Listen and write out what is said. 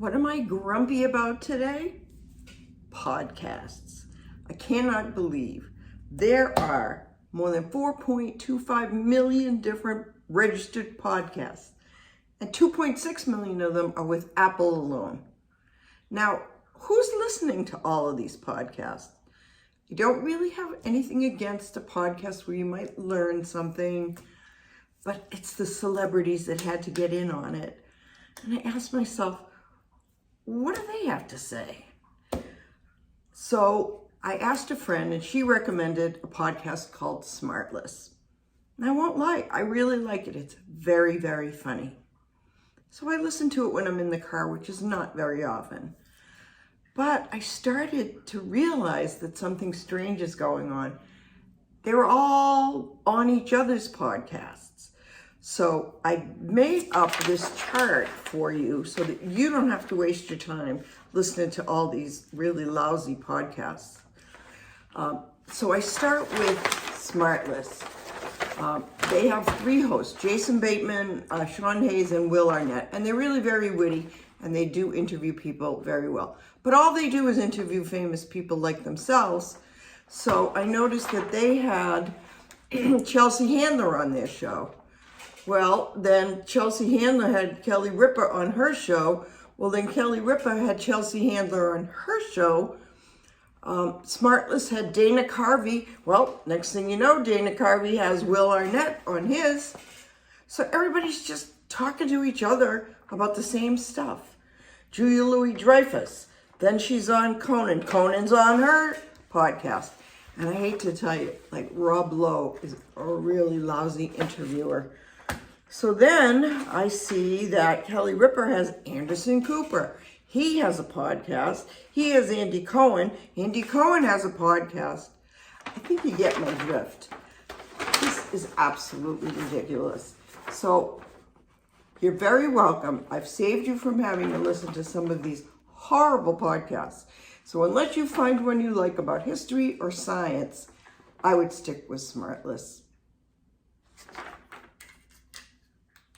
What am I grumpy about today? Podcasts. I cannot believe there are more than 4.25 million different registered podcasts, and 2.6 million of them are with Apple alone. Now, who's listening to all of these podcasts? I don't really have anything against a podcast where you might learn something, but it's the celebrities that had to get in on it. And I asked myself, what do they have to say? So I asked a friend and she recommended a podcast called Smartless. And I won't lie, I really like it. It's very, very funny. So I listen to it when I'm in the car, which is not very often. But I started to realize that something strange is going on. They were all on each other's podcasts. So I made up this chart for you so that you don't have to waste your time listening to all these really lousy podcasts. So I start with Smartless. They have 3 hosts, Jason Bateman, Sean Hayes, and Will Arnett. And they're really very witty, and they do interview people very well. But all they do is interview famous people like themselves. So I noticed that they had Chelsea Handler on their show. Well, then Chelsea Handler had Kelly Ripa on her show. Well, then Kelly Ripa had Chelsea Handler on her show. Smartless had Dana Carvey. Well, next thing you know, Dana Carvey has Will Arnett on his. So everybody's just talking to each other about the same stuff. Julia Louis-Dreyfus. Then she's on Conan. Conan's on her podcast. And I hate to tell you, like Rob Lowe is a really lousy interviewer. So then I see that Kelly Ripa has Anderson Cooper. He has a podcast. He has Andy Cohen. Andy Cohen has a podcast. I think you get my drift. This is absolutely ridiculous. So you're very welcome. I've saved you from having to listen to some of these horrible podcasts. So unless you find one you like about history or science, I would stick with Smartless.